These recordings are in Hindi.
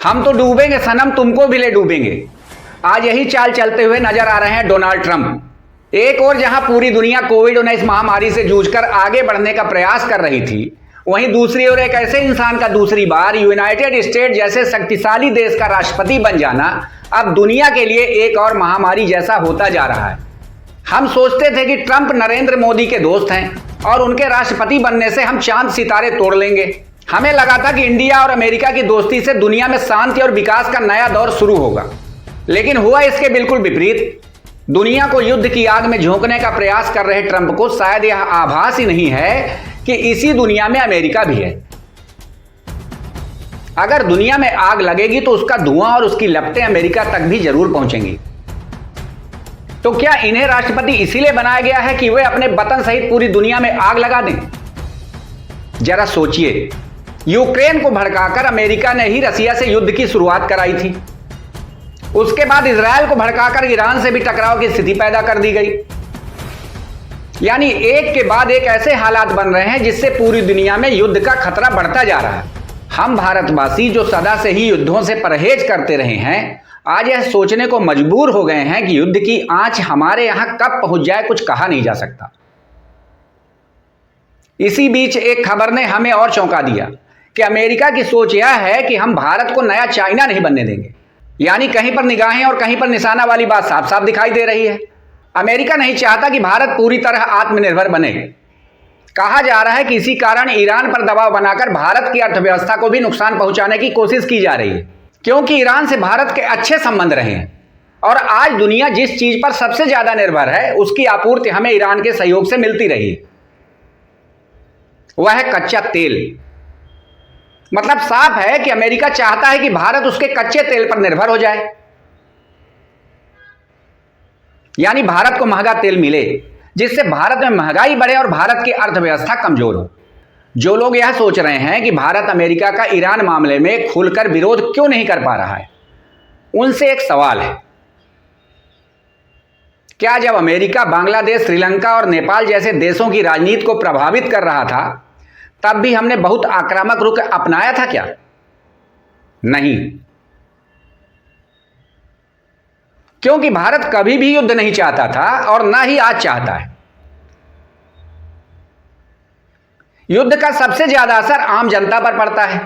हम तो डूबेंगे सनम, तुमको भी ले डूबेंगे। आज यही चाल चलते हुए नजर आ रहे हैं डोनाल्ड ट्रंप। एक और जहां पूरी दुनिया कोविड-19 महामारी से जूझकर आगे बढ़ने का प्रयास कर रही थी, वहीं दूसरी ओर एक ऐसे इंसान का दूसरी बार यूनाइटेड स्टेट जैसे शक्तिशाली देश का राष्ट्रपति बन जाना अब दुनिया के लिए एक और महामारी जैसा होता जा रहा है। हम सोचते थे कि ट्रंप नरेंद्र मोदी के दोस्त हैं और उनके राष्ट्रपति बनने से हम चांद सितारे तोड़ लेंगे। हमें लगा था कि इंडिया और अमेरिका की दोस्ती से दुनिया में शांति और विकास का नया दौर शुरू होगा, लेकिन हुआ इसके बिल्कुल विपरीत। दुनिया को युद्ध की आग में झोंकने का प्रयास कर रहे ट्रंप को शायद यह आभास ही नहीं है कि इसी दुनिया में अमेरिका भी है। अगर दुनिया में आग लगेगी तो उसका धुआं और उसकी लपटें अमेरिका तक भी जरूर पहुंचेंगी। तो क्या इन्हें राष्ट्रपति इसीलिए बनाया गया है कि वे अपने वतन सहित पूरी दुनिया में आग लगा दें? जरा सोचिए, यूक्रेन को भड़काकर अमेरिका ने ही रसिया से युद्ध की शुरुआत कराई थी। उसके बाद इजरायल को भड़काकर ईरान से भी टकराव की स्थिति पैदा कर दी गई। यानी एक के बाद एक ऐसे हालात बन रहे हैं जिससे पूरी दुनिया में युद्ध का खतरा बढ़ता जा रहा है। हम भारतवासी जो सदा से ही युद्धों से परहेज करते रहे हैं, आज यह सोचने को मजबूर हो गए हैं कि युद्ध की आंच हमारे यहां कब पहुंच जाए कुछ कहा नहीं जा सकता। इसी बीच एक खबर ने हमें और चौंका दिया कि अमेरिका की सोच यह है कि हम भारत को नया चाइना नहीं बनने देंगे। यानी कहीं पर निगाहें और कहीं पर निशाना वाली बात साफ साफ दिखाई दे रही है। अमेरिका नहीं चाहता कि भारत पूरी तरह आत्मनिर्भर बने। कहा जा रहा है कि इसी कारण ईरान पर दबाव बनाकर भारत की अर्थव्यवस्था को भी नुकसान पहुंचाने की कोशिश की जा रही है, क्योंकि ईरान से भारत के अच्छे संबंध रहे हैं और आज दुनिया जिस चीज पर सबसे ज्यादा निर्भर है उसकी आपूर्ति हमें ईरान के सहयोग से मिलती रही है, वह है कच्चा तेल। मतलब साफ है कि अमेरिका चाहता है कि भारत उसके कच्चे तेल पर निर्भर हो जाए, यानी भारत को महंगा तेल मिले जिससे भारत में महंगाई बढ़े और भारत की अर्थव्यवस्था कमजोर हो। जो लोग यह सोच रहे हैं कि भारत अमेरिका का ईरान मामले में खुलकर विरोध क्यों नहीं कर पा रहा है, उनसे एक सवाल है, क्या जब अमेरिका बांग्लादेश, श्रीलंका और नेपाल जैसे देशों की राजनीति को प्रभावित कर रहा था तब भी हमने बहुत आक्रामक रुख अपनाया था क्या? नहीं, क्योंकि भारत कभी भी युद्ध नहीं चाहता था और ना ही आज चाहता है। युद्ध का सबसे ज्यादा असर आम जनता पर पड़ता है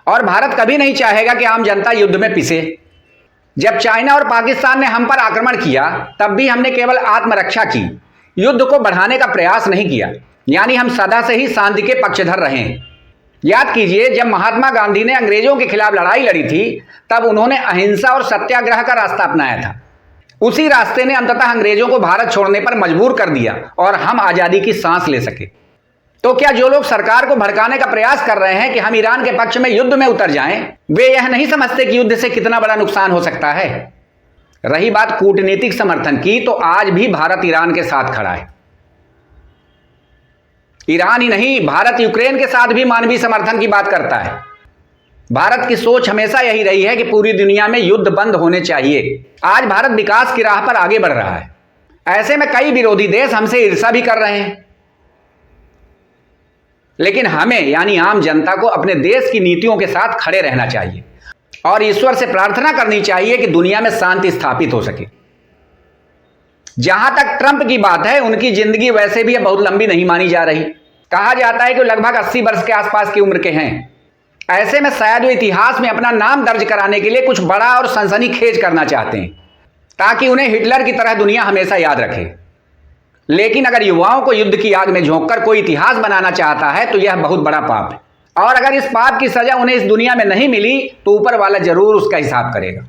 और भारत कभी नहीं चाहेगा कि आम जनता युद्ध में पिसे। जब चाइना और पाकिस्तान ने हम पर आक्रमण किया तब भी हमने केवल आत्मरक्षा की, युद्ध को बढ़ाने का प्रयास नहीं किया। यानी हम सदा से ही शांति के पक्षधर रहे हैं। याद कीजिए, जब महात्मा गांधी ने अंग्रेजों के खिलाफ लड़ाई लड़ी थी तब उन्होंने अहिंसा और सत्याग्रह का रास्ता अपनाया था। उसी रास्ते ने अंततः अंग्रेजों को भारत छोड़ने पर मजबूर कर दिया और हम आजादी की सांस ले सके। तो क्या जो लोग सरकार को भड़काने का प्रयास कर रहे हैं कि हम ईरान के पक्ष में युद्ध में उतर जाएं, वे यह नहीं समझते कि युद्ध से कितना बड़ा नुकसान हो सकता है? रही बात कूटनीतिक समर्थन की, तो आज भी भारत ईरान के साथ खड़ा है। ईरान ही नहीं, भारत यूक्रेन के साथ भी मानवीय समर्थन की बात करता है। भारत की सोच हमेशा यही रही है कि पूरी दुनिया में युद्ध बंद होने चाहिए। आज भारत विकास की राह पर आगे बढ़ रहा है। ऐसे में कई विरोधी देश हमसे ईर्ष्या भी कर रहे हैं, लेकिन हमें यानी आम जनता को अपने देश की नीतियों के साथ खड़े रहना चाहिए और ईश्वर से प्रार्थना करनी चाहिए कि दुनिया में शांति स्थापित हो सके। जहां तक ट्रंप की बात है, उनकी जिंदगी वैसे भी बहुत लंबी नहीं मानी जा रही। कहा जाता है कि लगभग 80 वर्ष के आसपास की उम्र के हैं। ऐसे में शायद वो इतिहास में अपना नाम दर्ज कराने के लिए कुछ बड़ा और सनसनीखेज करना चाहते हैं ताकि उन्हें हिटलर की तरह दुनिया हमेशा याद रखे। लेकिन अगर युवाओं को युद्ध की आग में झोंककर कोई इतिहास बनाना चाहता है तो यह बहुत बड़ा पाप है और अगर इस पाप की सजा उन्हें इस दुनिया में नहीं मिली तो ऊपर वाला जरूर उसका हिसाब करेगा।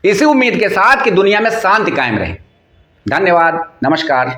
इसी उम्मीद के साथ कि दुनिया में शांति कायम रहे। धन्यवाद, नमस्कार।